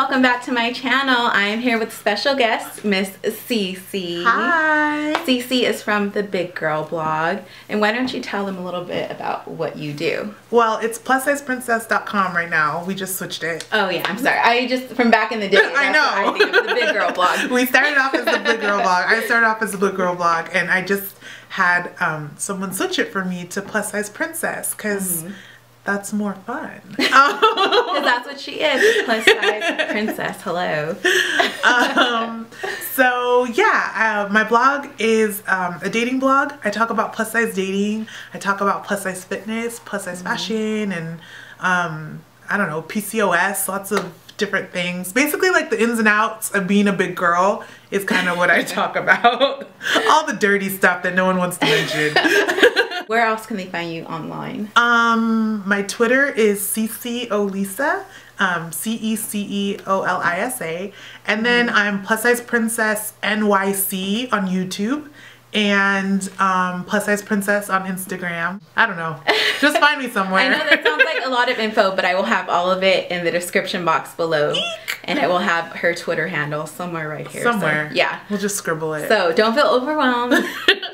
welcome back to my channel. I am here with special guest, Miss Cece. Hi. Cece is from the Big Girl blog. And why don't you tell them a little bit about what you do? Well, it's plussizeprincess.com right now. We just switched it. Oh yeah, I'm sorry. I just, from back in the day, I know. I think of the Big Girl blog. We started off as the Big Girl blog. I started off as the Big Girl blog, and I just had someone switch it for me to Plus Size Princess because that's more fun. Because that's what she is, plus size princess. Hello. So yeah, my blog is a dating blog. I talk about plus size dating. I talk about plus size fitness, plus size fashion, and I don't know, PCOS, lots of different things. Basically like the ins and outs of being a big girl is kind of what I talk about. All the dirty stuff that no one wants to mention. Where else can they find you online? My Twitter is CeCeOlisa, CeCeOlisa, and then I'm Plus Size Princess NYC on YouTube, and Plus Size Princess on Instagram. I don't know. Just find me somewhere. I know that sounds like a lot of info, but I will have all of it in the description box below. Eek. And I will have her Twitter handle somewhere right here. Somewhere. So, yeah. We'll just scribble it. So don't feel overwhelmed.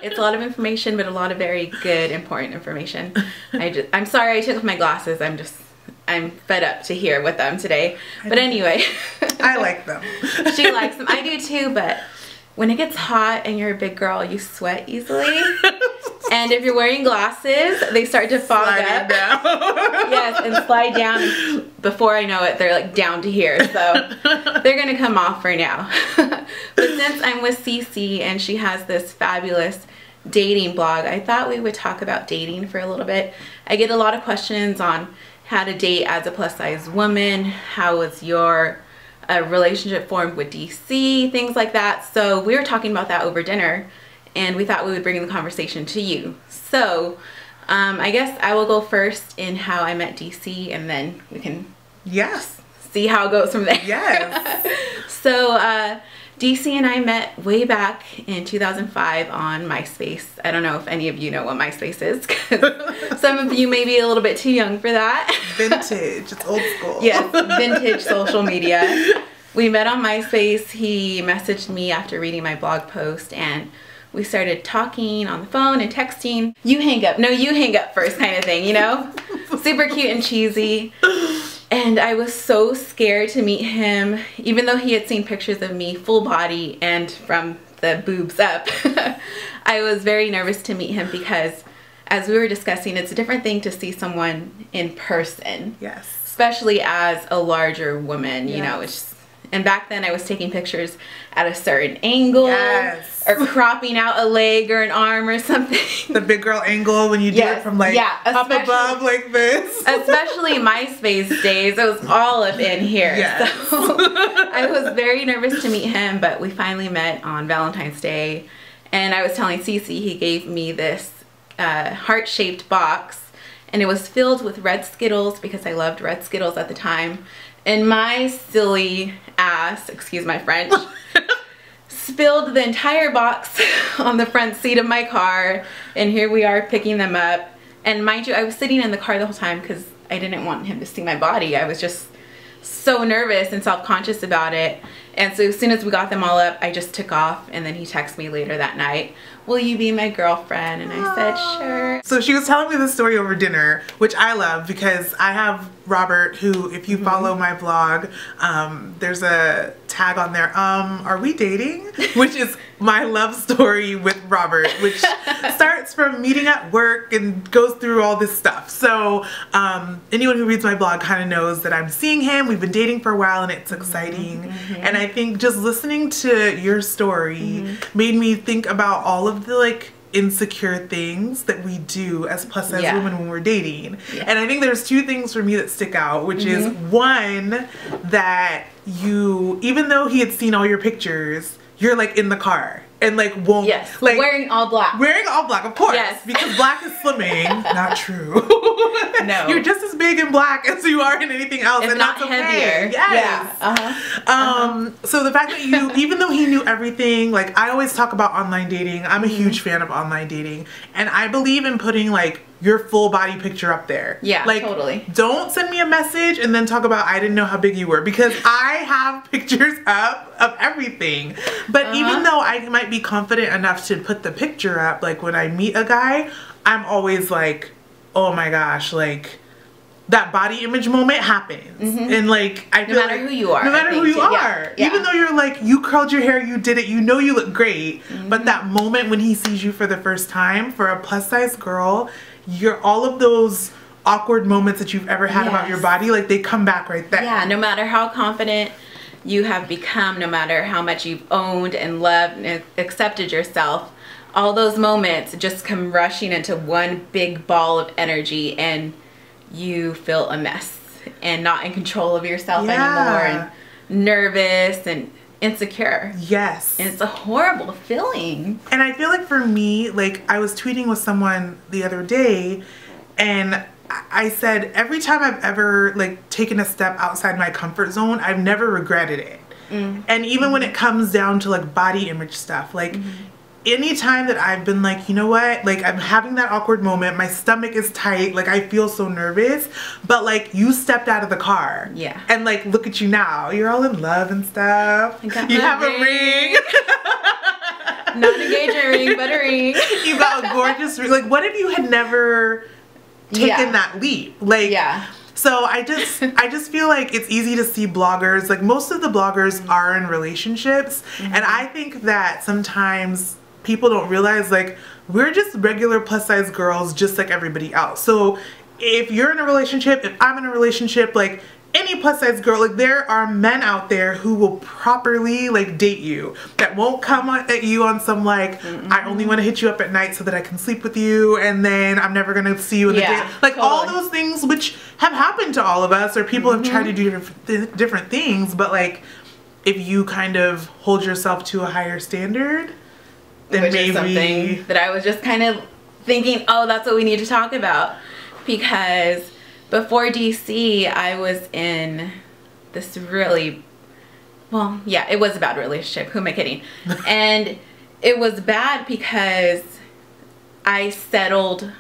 It's a lot of information, but a lot of very good, important information. I'm sorry I took off my glasses. I'm fed up to hear with them today. But anyway. I like them. She likes them. I do too, but when it gets hot and you're a big girl, you sweat easily. And if you're wearing glasses, they start to fog up. Down. Yes, and slide down. Before I know it, they're like down to here. So they're going to come off for now. But since I'm with Cece and she has this fabulous dating blog, I thought we would talk about dating for a little bit. I get a lot of questions on how to date as a plus size woman. How was your relationship formed with DC, things like that. So we were talking about that over dinner, and we thought we would bring the conversation to you. So I guess I will go first in how I met DC, and then we can see how it goes from there. Yes. So DC and I met way back in 2005 on MySpace. I don't know if any of you know what MySpace is, because some of you may be a little bit too young for that. Vintage. It's old school. Yes, vintage social media. We met on MySpace. He messaged me after reading my blog post, and we started talking on the phone and texting. You hang up. No, you hang up first kind of thing, you know? Super cute and cheesy. And I was so scared to meet him, even though he had seen pictures of me full body and from the boobs up. I was very nervous to meet him because, as we were discussing, it's a different thing to see someone in person. Yes. Especially as a larger woman, you know, and back then I was taking pictures at a certain angle, or cropping out a leg or an arm or something. The big girl angle when you do it from like up above like this. Especially MySpace days, it was all up in here. Yes. So I was very nervous to meet him, but we finally met on Valentine's Day, and I was telling Cece he gave me this heart-shaped box, and it was filled with red Skittles because I loved red Skittles at the time. And my silly ass, excuse my French, spilled the entire box on the front seat of my car, and here we are picking them up. And mind you, I was sitting in the car the whole time because I didn't want him to see my body. I was just so nervous and self-conscious about it. And so as soon as we got them all up, I just took off, and then he texted me later that night, "Will you be my girlfriend?" And I said, "Sure." So she was telling me the story over dinner, which I love because I have Robert, who, if you follow my blog, there's a tag on there, are we dating? Which is my love story with Robert, which starts from meeting at work and goes through all this stuff. So anyone who reads my blog kind of knows that I'm seeing him. We've been dating for a while, and it's exciting. And I think just listening to your story made me think about all of the like insecure things that we do as plus size women when we're dating. And I think there's two things for me that stick out, which is one, that you, even though he had seen all your pictures, you're like in the car and like won't like wearing all black. Wearing all black, of course. Yes. Because black is slimming. Not true. No. You're just as big in black as you are in anything else, if and not that's okay. heavier. Yes. Yeah. So the fact that you, even though he knew everything, like I always talk about online dating. I'm a huge fan of online dating, and I believe in putting like your full body picture up there. Yeah, like, totally. Don't send me a message and then talk about I didn't know how big you were, because I have pictures up of everything. But even though I might be confident enough to put the picture up, like when I meet a guy, I'm always like, oh my gosh, like that body image moment happens. And like, I feel no matter who you are. No matter who you are. Yeah. Even though you're like, you curled your hair, you did it, you know you look great. But that moment when he sees you for the first time, for a plus size girl, you're all of those awkward moments that you've ever had about your body, like they come back right there. Yeah, no matter how confident you have become, no matter how much you've owned and loved and accepted yourself, all those moments just come rushing into one big ball of energy, and you feel a mess and not in control of yourself anymore, and nervous and insecure. Yes. And it's a horrible feeling. And I feel like for me, like I was tweeting with someone the other day, and I said every time I've ever like taken a step outside my comfort zone, I've never regretted it. And even when it comes down to like body image stuff, like anytime that I've been like, you know what, like I'm having that awkward moment, my stomach is tight, like I feel so nervous, but like you stepped out of the car, and like look at you now, you're all in love and stuff, you have a ring. Not an engagement ring, but a ring. You got a gorgeous ring. Like what if you had never taken that leap? Like so I just feel like it's easy to see bloggers, like most of the bloggers are in relationships, and I think that sometimes people don't realize like we're just regular plus size girls just like everybody else. So if you're in a relationship, if I'm in a relationship, like any plus size girl, like there are men out there who will properly like date you, that won't come at you on some like I only want to hit you up at night so that I can sleep with you and then I'm never gonna see you in the day, like all those things which have happened to all of us, or people have tried to do different things, but like if you kind of hold yourself to a higher standard, then which maybe is something that I was just kind of thinking, oh, that's what we need to talk about, because before DC, I was in this really, well, yeah, it was a bad relationship. Who am I kidding? And it was bad because I settled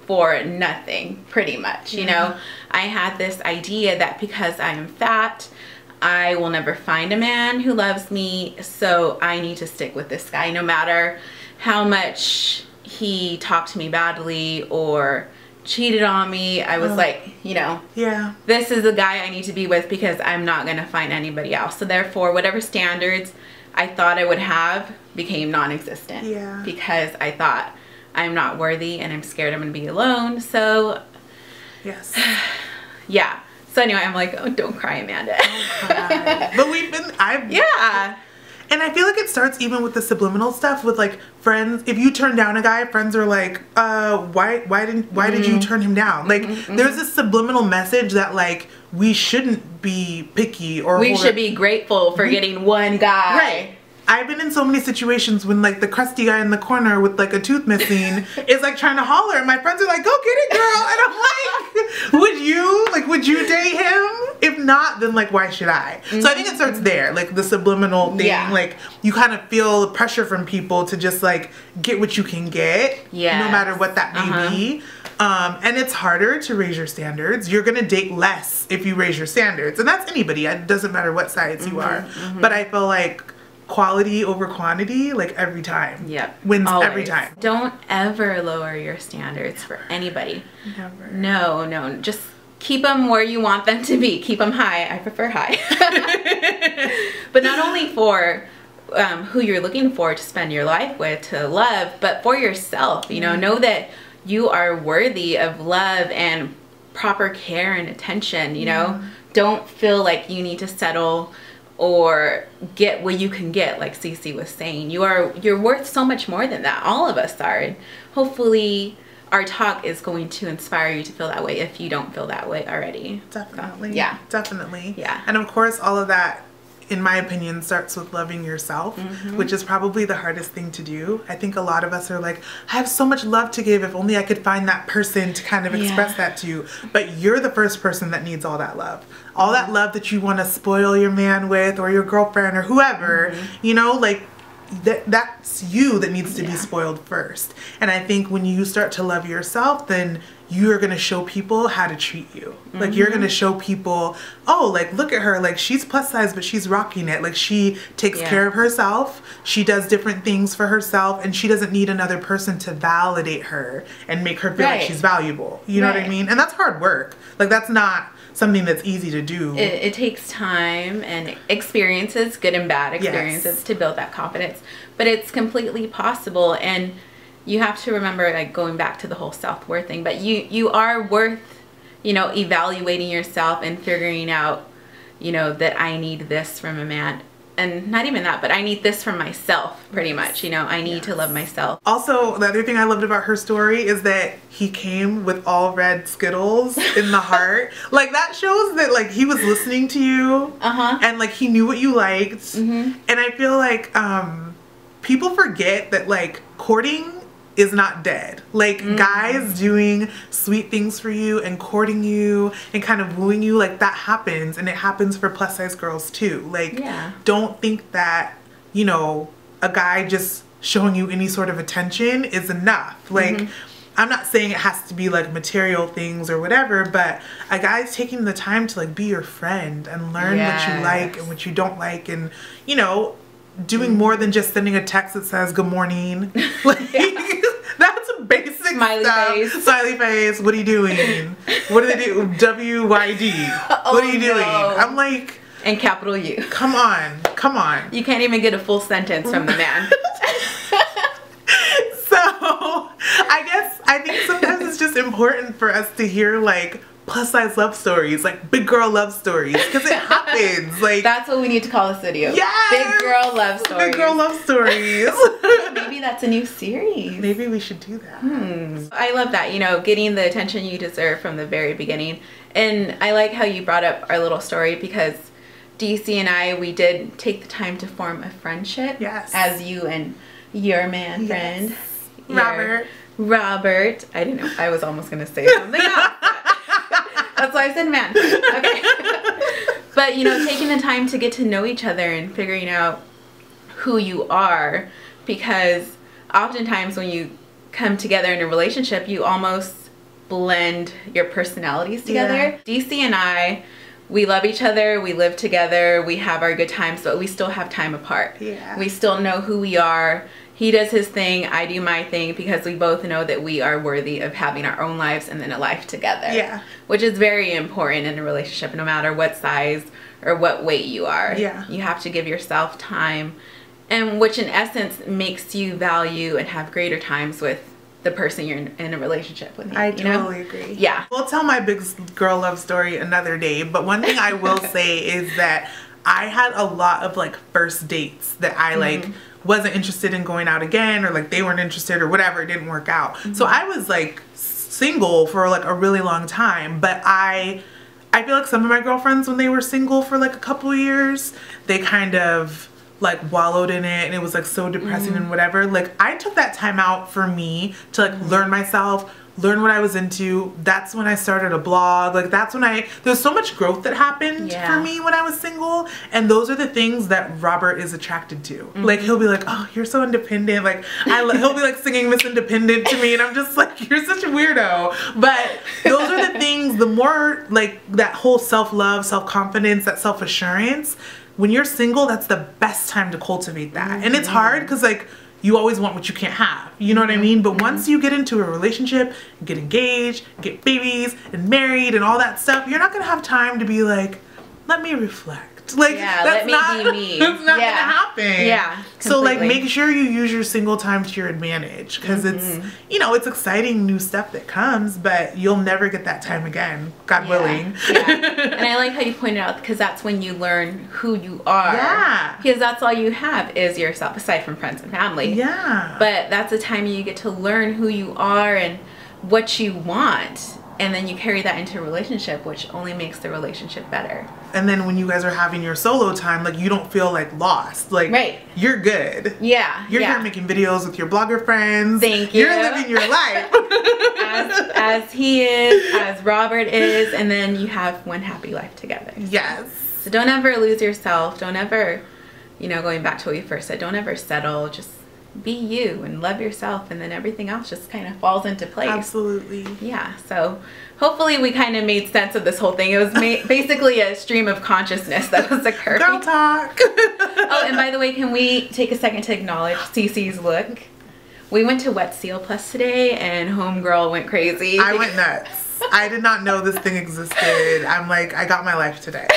for nothing, pretty much. You know, I had this idea that because I am fat, I will never find a man who loves me, so I need to stick with this guy no matter how much he talked to me badly or cheated on me. I was like, you know, this is the guy I need to be with because I'm not gonna find anybody else. So therefore, whatever standards I thought I would have became non-existent because I thought I'm not worthy and I'm scared I'm gonna be alone. So so anyway, I'm like, oh, don't cry, Amanda. Don't cry. But we've been, and I feel like it starts even with the subliminal stuff with like friends. If you turn down a guy, friends are like, why did you turn him down? Like there's this subliminal message that like we shouldn't be picky, or we should be grateful for getting one guy. Right. I've been in so many situations when like the crusty guy in the corner with like a tooth missing is like trying to holler, and my friends are like, go get it, girl. And I'm like, would you date him? If not, then like why should I? So I think it starts there, like the subliminal thing. Like you kind of feel the pressure from people to just like get what you can get, no matter what that may be. And it's harder to raise your standards. You're gonna date less if you raise your standards, and that's anybody. It doesn't matter what size you are. But I feel like quality over quantity, like every time. Wins every time. Don't ever lower your standards for anybody. Never. No, just keep them where you want them to be. Keep them high. I prefer high. But not only for who you're looking for to spend your life with, to love, but for yourself. You know that you are worthy of love and proper care and attention. You know, don't feel like you need to settle or get what you can get, like Cece was saying. You're worth so much more than that. All of us are. And hopefully our talk is going to inspire you to feel that way if you don't feel that way already. Definitely. So, definitely. Yeah. And of course, all of that, in my opinion, starts with loving yourself, which is probably the hardest thing to do. I think a lot of us are like, I have so much love to give, if only I could find that person to kind of express that to. But you're the first person that needs all that love. All that love that you want to spoil your man with, or your girlfriend, or whoever, you know, like that's you that needs to be spoiled first. And I think when you start to love yourself, then you're gonna show people how to treat you. Like, you're gonna show people, oh, like, look at her, like, she's plus size, but she's rocking it. Like, she takes care of herself, she does different things for herself, and she doesn't need another person to validate her and make her feel like she's valuable. You know what I mean? And that's hard work. Like, that's not something that's easy to do. It takes time and experiences, good and bad experiences, to build that confidence. But it's completely possible, and you have to remember, like, going back to the whole self-worth thing, but you are worth, you know, evaluating yourself and figuring out, you know, that I need this from a man. And not even that, but I need this from myself, pretty much. You know, I need to love myself. Also, the other thing I loved about her story is that he came with all red Skittles in the heart. Like, that shows that, like, he was listening to you. And, like, he knew what you liked. And I feel like people forget that, like, courting is not dead. Like, guys doing sweet things for you and courting you and kind of wooing you, like, that happens, and it happens for plus size girls too. Like, don't think that, you know, a guy just showing you any sort of attention is enough. Like, I'm not saying it has to be like material things or whatever, but a guy's taking the time to, like, be your friend and learn what you like and what you don't like, and, you know, doing more than just sending a text that says good morning. Like, that's a basic smiley face. Smiley face. What are you doing? What do they do? WYD. What are you doing? I'm like, and capital U. Come on. Come on. You can't even get a full sentence from the man. So, I think sometimes it's just important for us to hear, like, plus size love stories, like big girl love stories, because it happens. Like, that's what we need to call this video. Yes! Big girl love stories. Big girl love stories. Maybe that's a new series. Maybe we should do that. I love that, you know, getting the attention you deserve from the very beginning. And I like how you brought up our little story, because DC and I, we did take the time to form a friendship. Yes. As you and your man friend. Robert. I didn't know. I was almost going to say something else. That's why I said man. Okay. But, you know, taking the time to get to know each other and figuring out who you are, because oftentimes when you come together in a relationship, you almost blend your personalities together. DC and I, we love each other, we live together, we have our good times, but we still have time apart. We still know who we are. He does his thing, I do my thing, because we both know that we are worthy of having our own lives and then a life together. Which is very important in a relationship, no matter what size or what weight you are. You have to give yourself time, and which in essence makes you value and have greater times with the person you're in a relationship with. I totally agree. Yeah. We'll tell my big girl love story another day, but one thing I will say is that I had a lot of, like, first dates that I like wasn't interested in going out again, or like they weren't interested or whatever, it didn't work out. So I was, like, single for, like, a really long time, but I feel like some of my girlfriends, when they were single for, like, a couple years, they kind of, like, wallowed in it, and it was, like, so depressing and whatever. Like, I took that time out for me to, like, learn myself, learn what I was into. That's when I started a blog. Like, that's when there's so much growth that happened for me when I was single, and those are the things that Robert is attracted to. Like, he'll be like, oh, you're so independent. Like, he'll be, like, singing Miss Independent to me, and I'm just like, you're such a weirdo. But those are the things, the more, like, that whole self-love, self-confidence, that self-assurance, when you're single, that's the best time to cultivate that. And it's hard because, like, you always want what you can't have. You know what I mean? But once you get into a relationship, get engaged, get babies, and married, and all that stuff, you're not going to have time to be like, let me reflect. Like, that's not be me. That's not going to happen. Yeah. So, like, make sure you use your single time to your advantage, because it's, you know, it's exciting new stuff that comes, but you'll never get that time again, God willing. And I like how you pointed out, because that's when you learn who you are. Because that's all you have is yourself, aside from friends and family. But that's the time you get to learn who you are and what you want. And then you carry that into a relationship, which only makes the relationship better. And then when you guys are having your solo time, like, you don't feel, like, lost. Like, you're good. You're here making videos with your blogger friends. Thank you. You're living your life. as he is, as Robert is, and then you have one happy life together. So don't ever lose yourself. Don't ever, you know, going back to what you first said, don't ever settle. Just be you and love yourself, and then everything else just kind of falls into place. Absolutely. Yeah, so hopefully we kind of made sense of this whole thing. It was basically a stream of consciousness that was occurring. Girl talk. Oh, and by the way, can we take a second to acknowledge Cece's look? We went to Wet Seal Plus today and homegirl went crazy. I went nuts. I did not know this thing existed. I'm like, I got my life today.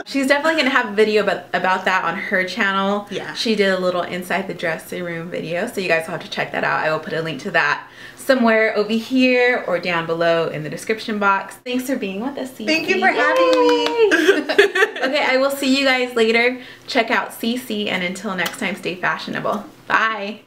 She's definitely going to have a video about that on her channel. Yeah. She did a little inside the dressing room video, so you guys will have to check that out. I will put a link to that somewhere over here or down below in the description box. Thanks for being with us, Cece. Thank you for having me. Okay, I will see you guys later. Check out Cece, and until next time, stay fashionable. Bye.